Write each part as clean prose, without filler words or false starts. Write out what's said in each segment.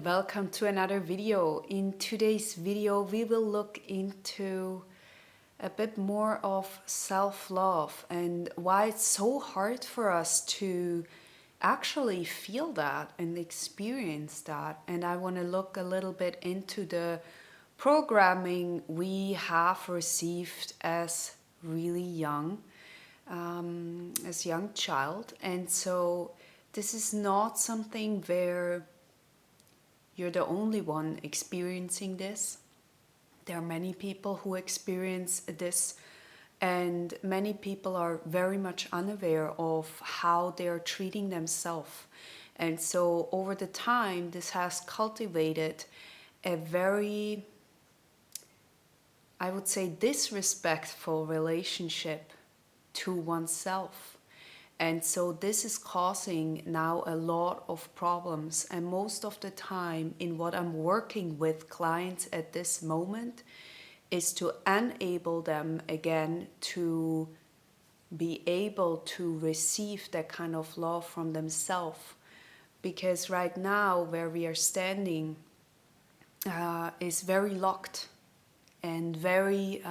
Welcome to another video. In today's video, we will look into a bit more of self-love and why it's so hard for us to actually feel that and experience that. And I want to look a little bit into the programming we have received as really young, as young child. And so this is not something where you're the only one experiencing this. There are many people who experience this, and many people are very much unaware of how they are treating themselves. And so over the time, this has cultivated a very, I would say, disrespectful relationship to oneself. And so this is causing now a lot of problems. And most of the time in what I'm working with clients at this moment is to enable them again to be able to receive that kind of love from themselves. Because right now where we are standing is very locked and very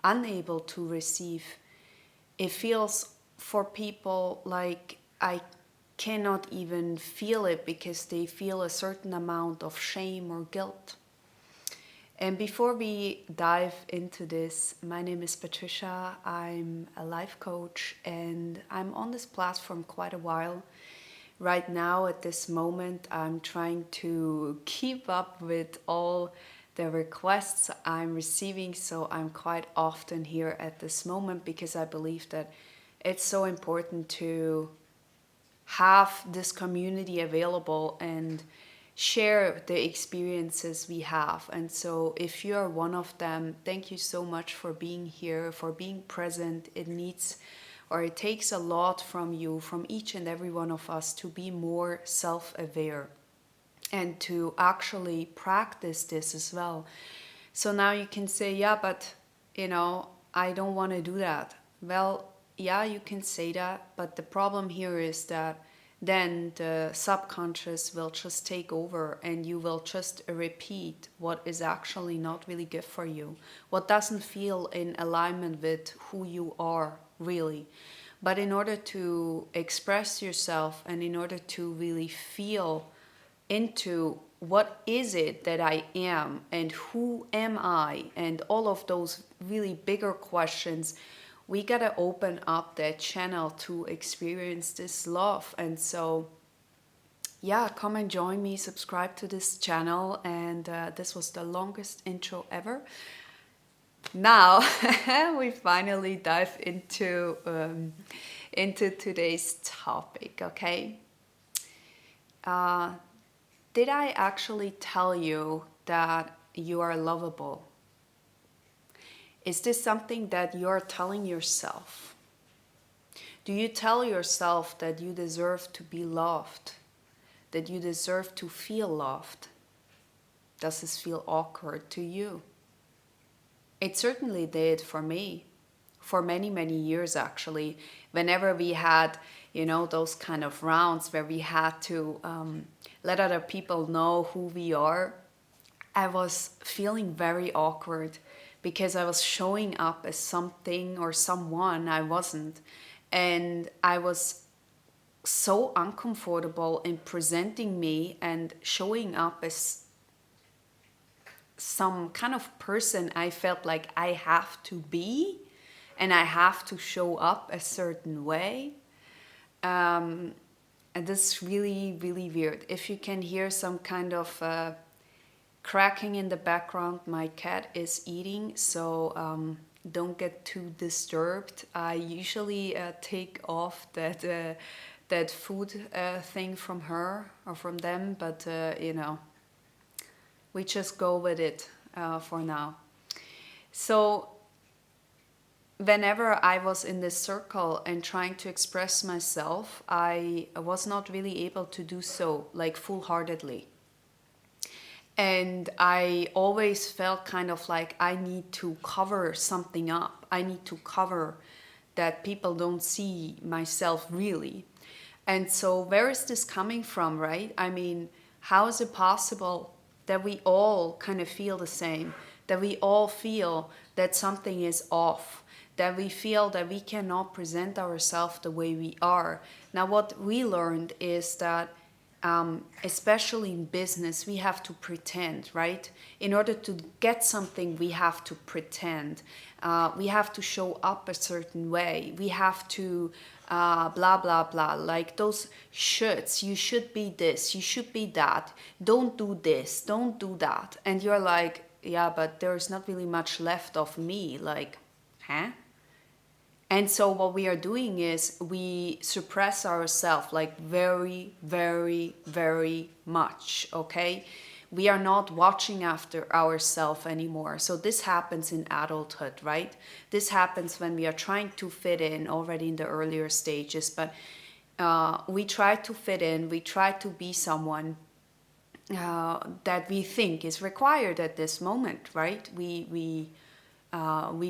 unable to receive. It feels for people like I cannot even feel it because they feel a certain amount of shame or guilt. And before we dive into this, my name is Patricia. I'm a life coach and I'm on this platform quite a while. Right now, at this moment, I'm trying to keep up with all the requests I'm receiving, so I'm quite often here at this moment because I believe that it's so important to have this community available and share the experiences we have. And so if you are one of them, thank you so much for being here, for being present. It takes a lot from you, from each and every one of us, to be more self-aware and to actually practice this as well. So now you can say, yeah, but I don't want to do that. Well, yeah, you can say that, but the problem here is that then the subconscious will just take over and you will just repeat what is actually not really good for you, what doesn't feel in alignment with who you are really. But in order to express yourself and in order to really feel into what is it that I am and who am I and all of those really bigger questions, we gotta open up that channel to experience this love. And so yeah, come and join me, subscribe to this channel. And this was the longest intro ever. Now we finally dive into today's topic. Okay, did I actually tell you that you are lovable? Is this something that you're telling yourself? Do you tell yourself that you deserve to be loved? That you deserve to feel loved? Does this feel awkward to you? It certainly did for me. For many, many years actually. Whenever we had, those kind of rounds where we had to let other people know who we are, I was feeling very awkward because I was showing up as something or someone I wasn't. And I was so uncomfortable in presenting me and showing up as some kind of person I felt like I have to be and I have to show up a certain way. And this is really, really weird. If you can hear some kind of cracking in the background, my cat is eating, so don't get too disturbed. I usually take off that food thing from her or from them, but we just go with it for now. So whenever I was in this circle and trying to express myself, I was not really able to do so like full-heartedly. And I always felt kind of like I need to cover something up. I need to cover that people don't see myself really. And so where is this coming from, right? I mean, How is it possible that we all kind of feel the same, that we all feel that something is off, that we feel that we cannot present ourselves the way we are? Now, what we learned is that especially in business, we have to pretend, right? In order to get something, we have to pretend. We have to show up a certain way. We have to blah, blah, blah. Like those shoulds. You should be this. You should be that. Don't do this. Don't do that. And you're like, yeah, but there's not really much left of me. Like, huh? And so what we are doing is we suppress ourselves like very, very, very much, okay? We are not watching after ourselves anymore. So this happens in adulthood, right? This happens when we are trying to fit in already in the earlier stages, but we try to fit in, we try to be someone that we think is required at this moment, right? We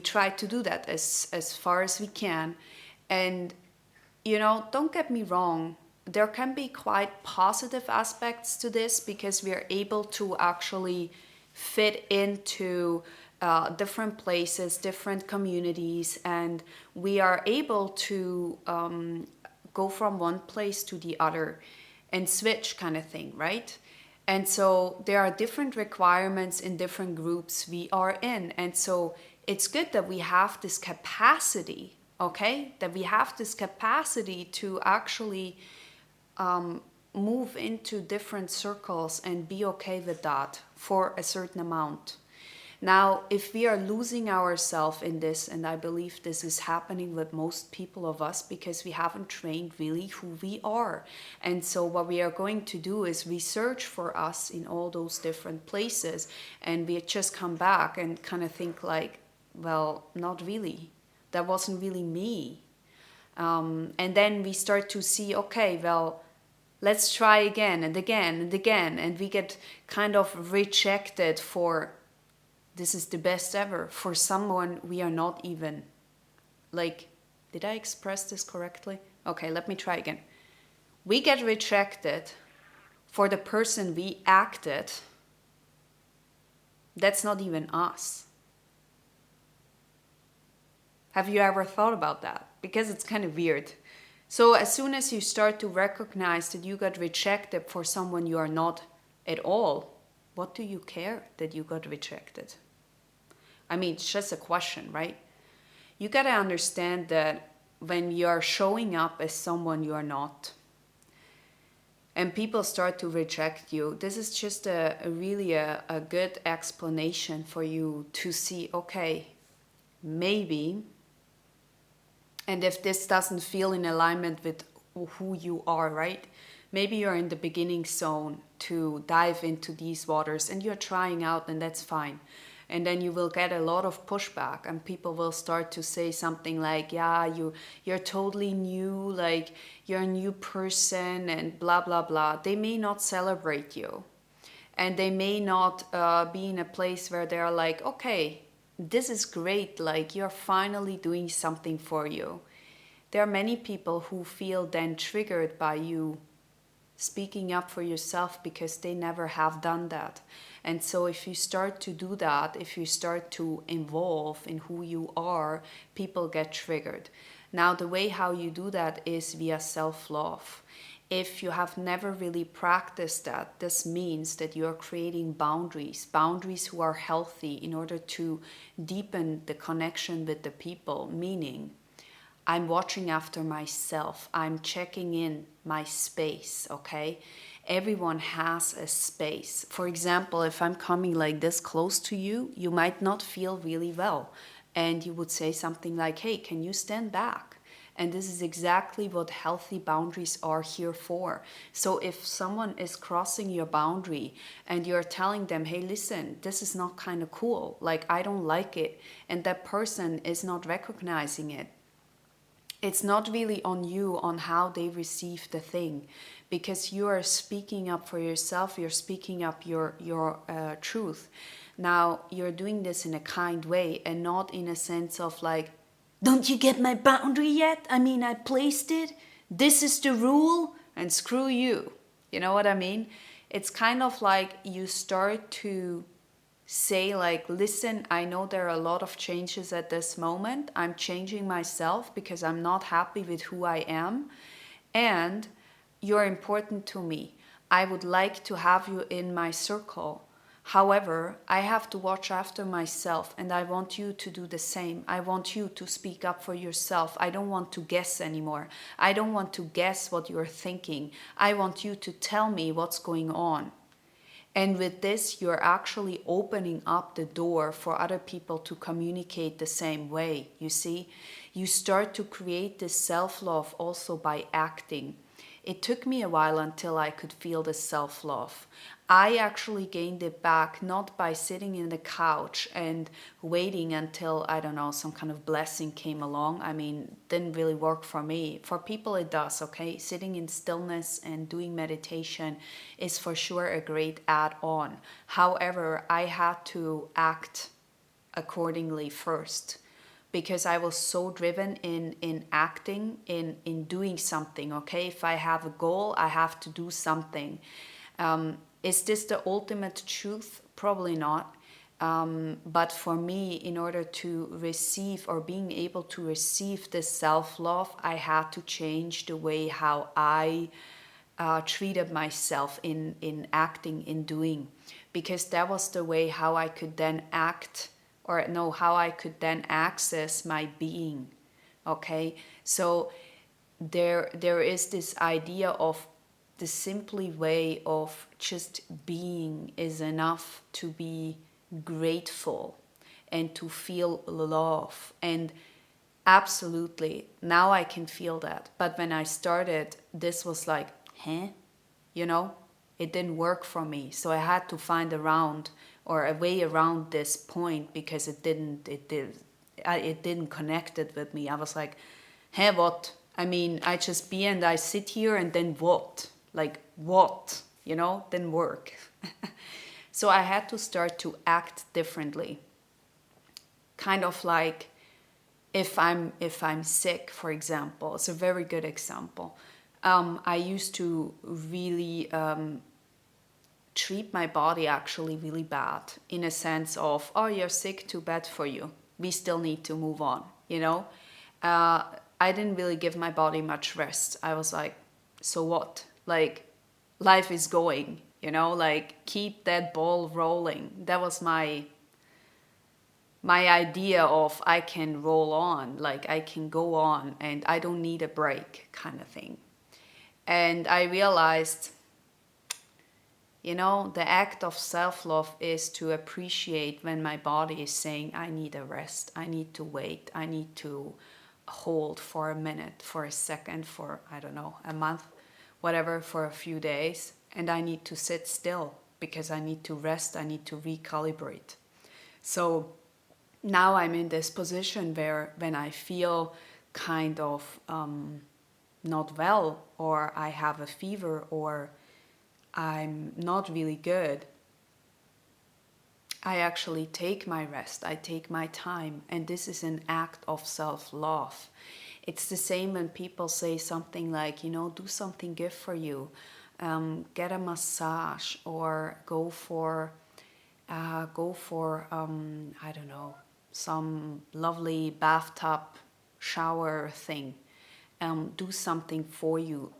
try to do that as far as we can. And, don't get me wrong, there can be quite positive aspects to this because we are able to actually fit into different places, different communities, and we are able to go from one place to the other and switch kind of thing, right? And so there are different requirements in different groups we are in. And so it's good that we have this capacity, okay? That we have this capacity to actually move into different circles and be okay with that for a certain amount. Now, if we are losing ourselves in this, and I believe this is happening with most people of us because we haven't trained really who we are. And so what we are going to do is research for us in all those different places, and we just come back and kind of think like, well, not really. That wasn't really me. And then we start to see, okay, well, let's try again and again and again. And we get kind of rejected for this is the best ever for someone we are not even. Like, did I express this correctly? Okay, let me try again. We get rejected for the person we acted. That's not even us. Have you ever thought about that? Because it's kind of weird. So as soon as you start to recognize that you got rejected for someone you are not at all, what do you care that you got rejected? I mean, it's just a question, right? You gotta understand that when you're showing up as someone you are not, and people start to reject you, this is just a really a good explanation for you to see, okay, maybe, and if this doesn't feel in alignment with who you are, right? Maybe you're in the beginning zone to dive into these waters and you're trying out, and that's fine. And then you will get a lot of pushback, and people will start to say something like, yeah, you're totally new, like you're a new person and blah, blah, blah. They may not celebrate you, and they may not be in a place where they're like, okay, this is great, like you're finally doing something for you. There are many people who feel then triggered by you speaking up for yourself because they never have done that. And so if you start to do that, if you start to evolve in who you are, people get triggered. Now, the way how you do that is via self-love. If you have never really practiced that, this means that you are creating boundaries who are healthy in order to deepen the connection with the people, meaning I'm watching after myself. I'm checking in my space, okay? Everyone has a space. For example, if I'm coming like this close to you, you might not feel really well. And you would say something like, hey, can you stand back? And this is exactly what healthy boundaries are here for. So if someone is crossing your boundary and you're telling them, hey, listen, this is not kind of cool, like I don't like it, and that person is not recognizing it, it's not really on you on how they receive the thing, because you are speaking up for yourself, you're speaking up your truth. Now, you're doing this in a kind way and not in a sense of like, don't you get my boundary yet? I mean, I placed it. This is the rule and screw you. You know what I mean? It's kind of like you start to say like, listen, I know there are a lot of changes at this moment. I'm changing myself because I'm not happy with who I am, and you're important to me. I would like to have you in my circle. However, I have to watch after myself, and I want you to do the same. I want you to speak up for yourself. I don't want to guess anymore. I don't want to guess what you're thinking. I want you to tell me what's going on. And with this, you're actually opening up the door for other people to communicate the same way. You see, you start to create this self-love also by acting. It took me a while until I could feel the self-love. I actually gained it back not by sitting in the couch and waiting until, I don't know, some kind of blessing came along. I mean, didn't really work for me. For people it does, okay? Sitting in stillness and doing meditation is for sure a great add-on. However, I had to act accordingly first, because I was so driven in acting, in doing something, okay? If I have a goal, I have to do something. Is this the ultimate truth? Probably not. But for me, in order to receive or being able to receive this self-love, I had to change the way how I treated myself in acting, in doing, because that was the way how I could then act, or no, how I could then access my being. Okay, so there is this idea of the simply way of just being is enough to be grateful and to feel love. And absolutely, now I can feel that. But when I started, this was like, huh? You know, it didn't work for me. So I had to find around or a way around this point, because it didn't connect it with me. I was like, hey, what? I mean, I just be and I sit here and then what? Like what? You know, didn't work. So I had to start to act differently. Kind of like if I'm sick, for example, it's a very good example. I used to really treat my body actually really bad, in a sense of, oh, you're sick, too bad for you. We still need to move on, you know? I didn't really give my body much rest. I was like, so what? Like, life is going, you know? Like, keep that ball rolling. That was my idea of I can roll on, like I can go on and I don't need a break kind of thing. And I realized, you know, the act of self-love is to appreciate when my body is saying, I need a rest, I need to wait, I need to hold for a minute, for a second, for, I don't know, a month, whatever, for a few days. And I need to sit still because I need to rest, I need to recalibrate. So now I'm in this position where when I feel kind of not well, or I have a fever, or I'm not really good, I actually take my rest, I take my time, and this is an act of self-love. It's the same when people say something like, you know, do something good for you, get a massage, or go for I don't know, some lovely bathtub shower thing. Do something for you.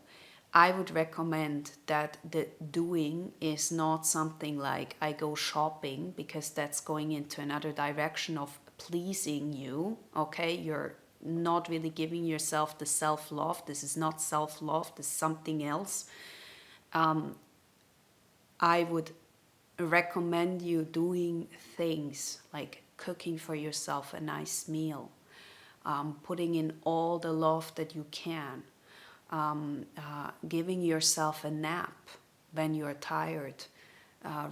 I would recommend that the doing is not something like I go shopping, because that's going into another direction of pleasing you. Okay, you're not really giving yourself the self-love. This is not self-love, this is something else. I would recommend you doing things like cooking for yourself a nice meal, putting in all the love that you can, giving yourself a nap when you're tired,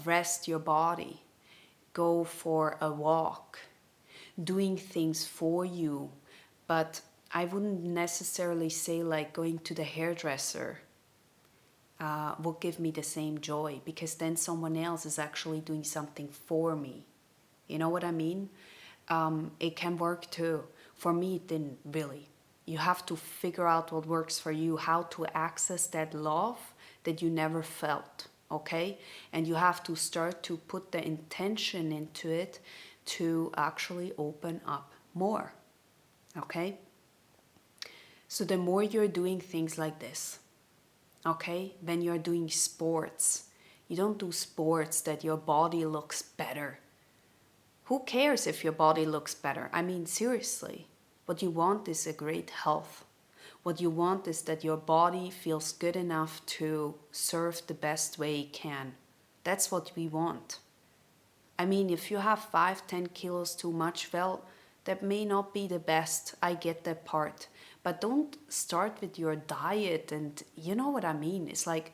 rest your body, go for a walk, doing things for you. But I wouldn't necessarily say like going to the hairdresser will give me the same joy, because then someone else is actually doing something for me. You know what I mean? It can work too. For me, it didn't really. You have to figure out what works for you, how to access that love that you never felt. okay? And you have to start to put the intention into it to actually open up more, okay? So the more you're doing things like this, okay, when you're doing sports, you don't do sports that your body looks better. Who cares if your body looks better? I mean, seriously, what you want is a great health. What you want is that your body feels good enough to serve the best way it can. That's what we want. I mean, if you have 5-10 kilos too much, well, that may not be the best. I get that part. But don't start with your diet, and you know what I mean. It's like,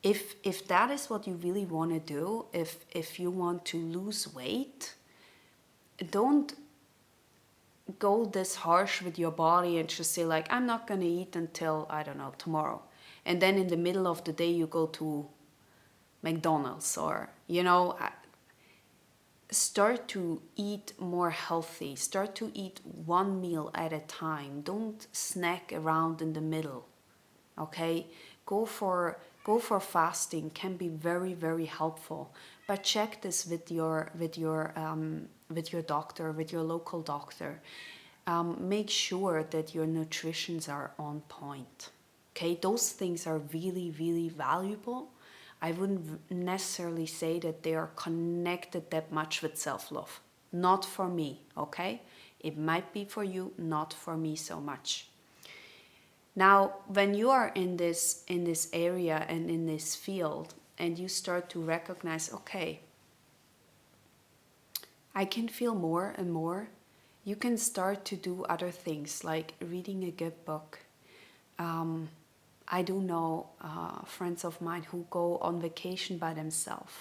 if that is what you really want to do, if you want to lose weight, don't go this harsh with your body and just say like, I'm not going to eat until, I don't know, tomorrow. And then in the middle of the day you go to McDonald's, or, you know, start to eat more healthy. Start to eat one meal at a time. Don't snack around in the middle. Okay? Go for fasting. Can be very, very helpful. But check this with your doctor, with your local doctor. Make sure that your nutritions are on point. Okay? Those things are really, really valuable. I wouldn't necessarily say that they are connected that much with self-love. Not for me, okay? It might be for you, not for me so much. Now, when you are in this area and in this field, and you start to recognize, okay, I can feel more and more, you can start to do other things like reading a good book. I do know friends of mine who go on vacation by themselves,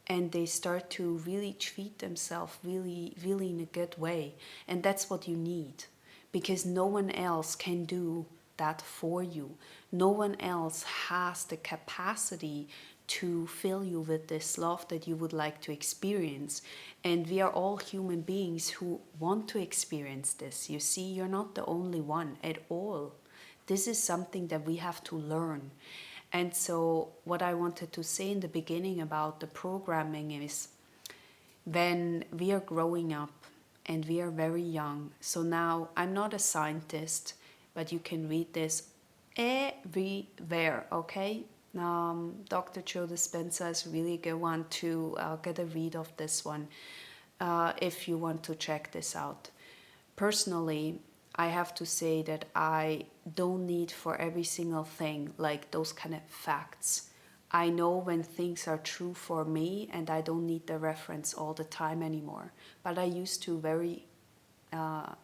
and they start to really treat themselves really, really in a good way. And that's what you need, because no one else can do that for you. No one else has the capacity to fill you with this love that you would like to experience. And we are all human beings who want to experience this. You see, you're not the only one at all. This is something that we have to learn. And so what I wanted to say in the beginning about the programming is, when we are growing up and we are very young, so now I'm not a scientist, but you can read this everywhere, okay? Dr. Joe Dispenza is really a good one to get a read of this one if you want to check this out. Personally, I have to say that I don't need for every single thing like those kind of facts. I know when things are true for me, and I don't need the reference all the time anymore. But I used to very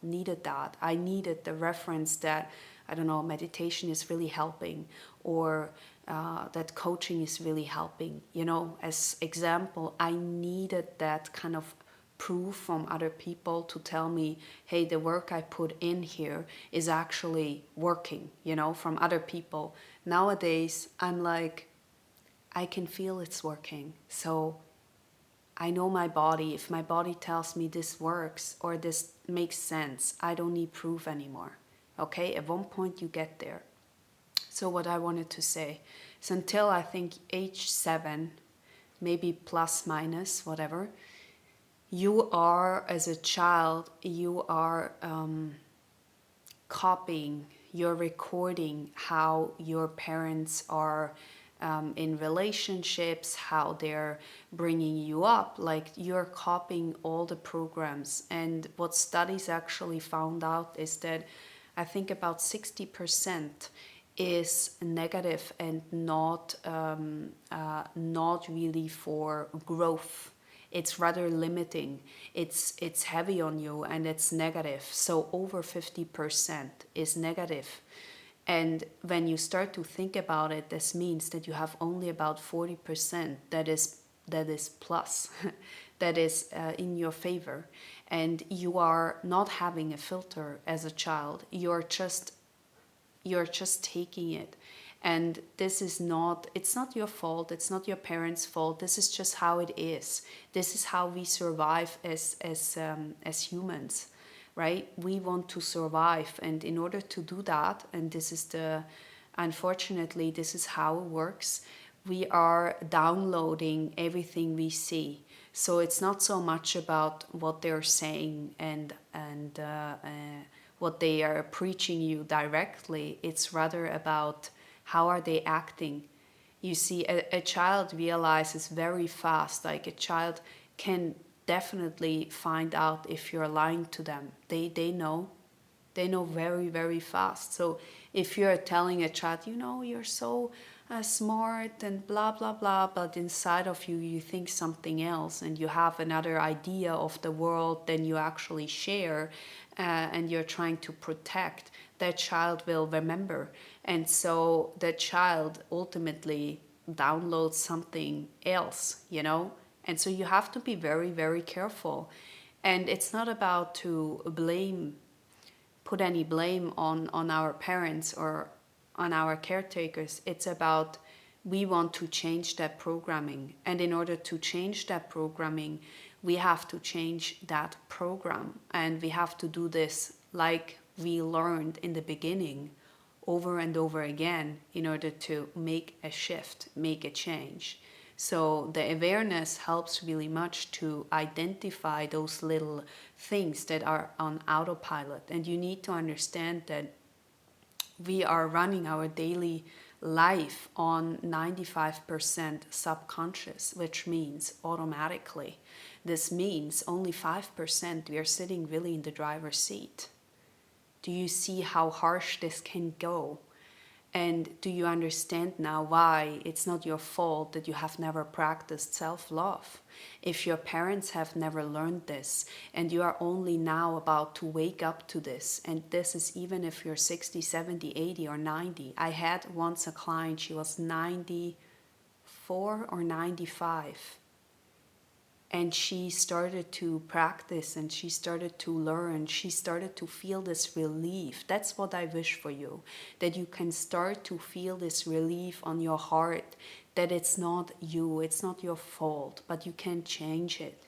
needed that. I needed the reference that, I don't know, meditation is really helping, or that coaching is really helping. You know, as example, I needed that kind of proof from other people to tell me, hey, the work I put in here is actually working, you know, from other people. Nowadays, I'm like, I can feel it's working. So I know my body. If my body tells me this works or this makes sense, I don't need proof anymore. Okay, at one point you get there. So what I wanted to say is, until I think age 7, maybe plus minus, whatever, you are, as a child, you are copying, you're recording how your parents are in relationships, how they're bringing you up. Like, you're copying all the programs. And what studies actually found out is that I think about 60% is negative and not really for growth. It's rather limiting. It's heavy on you, and it's negative. So over 50% is negative. And when you start to think about it, this means that you have only about 40% that is plus, that is in your favor. And you are not having a filter as a child. You're just taking it. And this is not, it's not your fault, it's not your parents' fault. This is just how it is. This is how we survive as humans, right? We want to survive, and in order to do that, and this is unfortunately, this is how it works. we are downloading everything we see. So it's not so much about what they're saying and what they are preaching you directly. It's rather about how are they acting. You see, a child realizes very fast, like a child can definitely find out if you're lying to them. They know. They know very, very fast. So if you're telling a child, you know, you're so smart and blah, blah, blah, but inside of you, you think something else and you have another idea of the world than you actually share, and you're trying to protect, that child will remember. And so that child ultimately downloads something else, you know? And so you have to be very, very careful. And it's not about to put any blame on our parents or on our caretakers. It's about we want to change that programming. And in order to change that programming, we have to change that program. And we have to do this like we learned in the beginning over and over again in order to make a shift, make a change. So the awareness helps really much to identify those little things that are on autopilot. And you need to understand that we are running our daily life on 95% subconscious, which means automatically. This means only 5% we are sitting really in the driver's seat. Do you see how harsh this can go? And do you understand now why it's not your fault that you have never practiced self-love? If your parents have never learned this and you are only now about to wake up to this, and this is even if you're 60, 70, 80 or 90. I had once a client, she was 94 or 95. And she started to practice and she started to learn. She started to feel this relief. That's what I wish for you, that you can start to feel this relief on your heart, that it's not you, it's not your fault, but you can change it,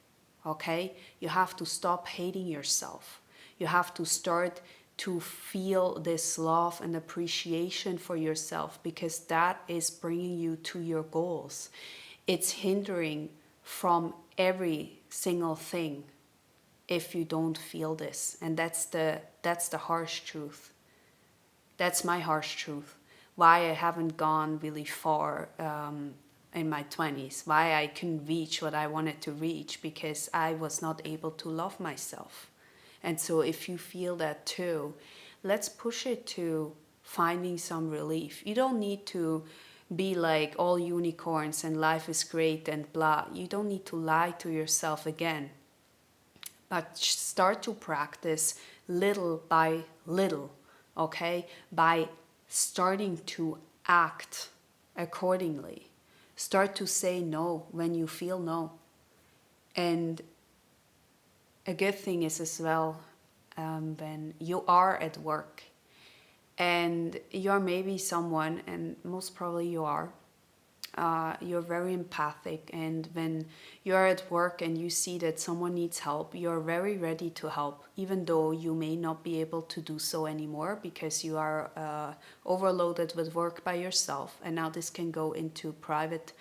okay? You have to stop hating yourself. You have to start to feel this love and appreciation for yourself, because that is bringing you to your goals. It's hindering from every single thing if you don't feel this. And that's the harsh truth. That's my harsh truth. Why I haven't gone really far in my 20s. Why I couldn't reach what I wanted to reach, because I was not able to love myself. And so if you feel that too, let's push it to finding some relief. You don't need to be like all unicorns and life is great and blah. You don't need to lie to yourself again. But start to practice little by little, okay? By starting to act accordingly. Start to say no when you feel no. And a good thing is as well, when you are at work and you're maybe someone, and most probably you are, you're very empathic, and when you're at work and you see that someone needs help, you're very ready to help, even though you may not be able to do so anymore because you are overloaded with work by yourself. And now this can go into private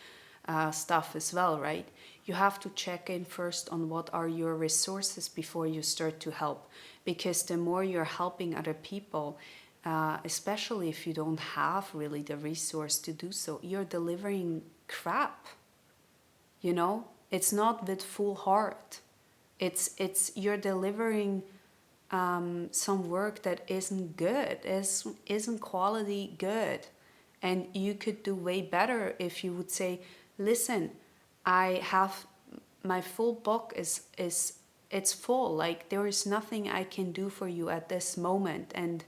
stuff as well, right? You have to check in first on what are your resources before you start to help, because the more you're helping other people, especially if you don't have really the resource to do so, you're delivering crap, you know? It's not with full heart. It's you're delivering some work that isn't good, isn't quality good. And you could do way better if you would say, listen, I have my full book is it's full. Like, there is nothing I can do for you at this moment, and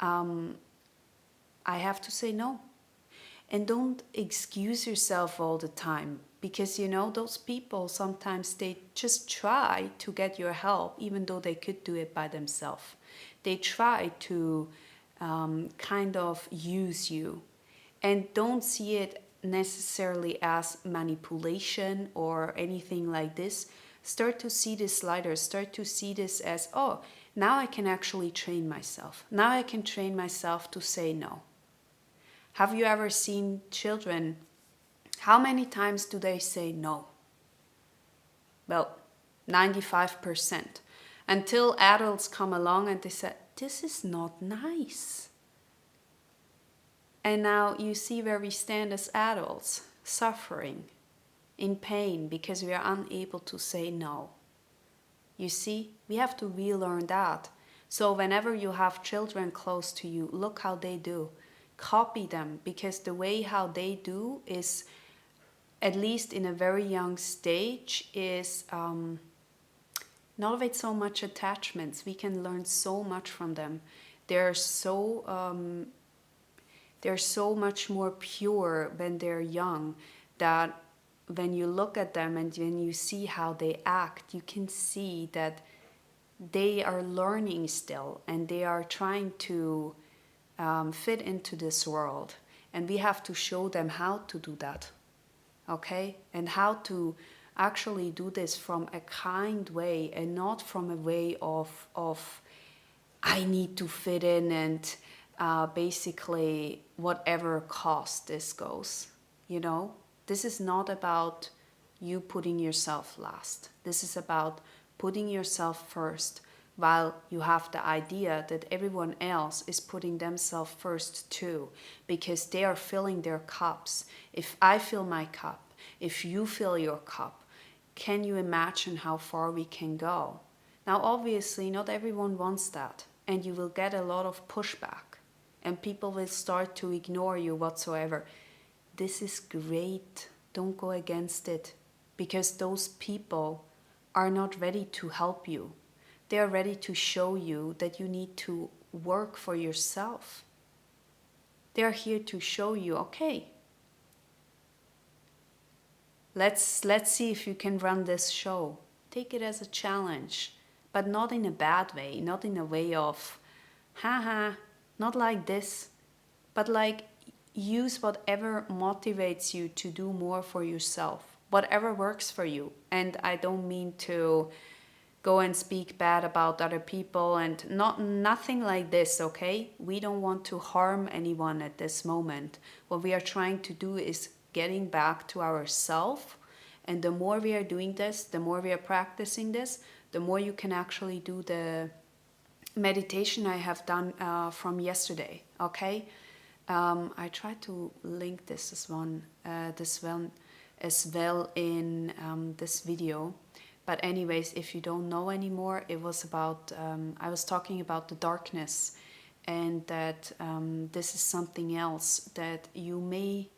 I have to say no. And don't excuse yourself all the time, because you know those people sometimes they just try to get your help even though they could do it by themselves. They try to kind of use you, and don't see it necessarily as manipulation or anything like this. Start to see this lighter. Start to see this as, oh, now I can actually train myself. Now I can train myself to say no. Have you ever seen children How many times do they say no? Well, 95%. Until adults come along and they say, this is not nice. And now you see where we stand as adults, suffering, in pain, because we are unable to say no. You see, we have to relearn that. So whenever you have children close to you, look how they do. Copy them, because the way how they do is, at least in a very young stage, is not with so much attachments. We can learn so much from them. They're so much more pure when they're young, that when you look at them and when you see how they act, you can see that they are learning still, and they are trying to fit into this world. And we have to show them how to do that, okay? And how to actually do this from a kind way, and not from a way of I need to fit in, and basically whatever cost this goes, you know? This is not about you putting yourself last. This is about putting yourself first, while you have the idea that everyone else is putting themselves first too, because they are filling their cups. If I fill my cup, if you fill your cup, can you imagine how far we can go? Now, obviously, not everyone wants that, and you will get a lot of pushback, and people will start to ignore you whatsoever. This is great. Don't go against it, because those people are not ready to help you. They are ready to show you that you need to work for yourself. They are here to show you, okay, let's see if you can run this show. Take it as a challenge, but not in a bad way, not in a way of, haha, not like this, but like, use whatever motivates you to do more for yourself, whatever works for you. And I don't mean to go and speak bad about other people, and nothing like this, okay? We don't want to harm anyone at this moment. What we are trying to do is getting back to ourselves, and the more we are doing this, the more we are practicing this, the more you can actually do the meditation I have done from yesterday, okay? I try to link this as well in this video. But anyways, if you don't know anymore, it was about, I was talking about the darkness, and that this is something else that you may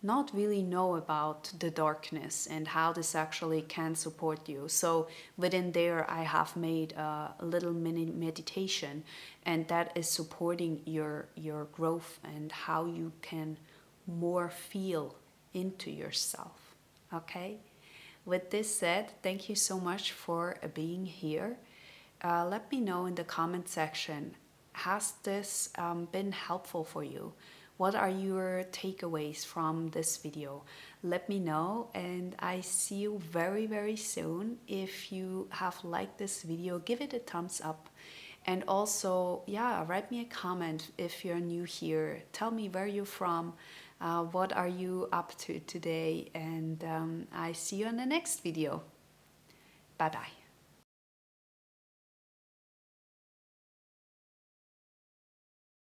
not really know about, the darkness, and how this actually can support you. So within there, I have made a little mini meditation, and that is supporting your growth and how you can more feel into yourself, okay? With this said, thank you so much for being here. Let me know in the comment section, has this been helpful for you? What are your takeaways from this video? Let me know, and I see you very, very soon. If you have liked this video, give it a thumbs up. And also, yeah, write me a comment if you're new here. Tell me where you're from, what are you up to today, and I see you in the next video. Bye-bye.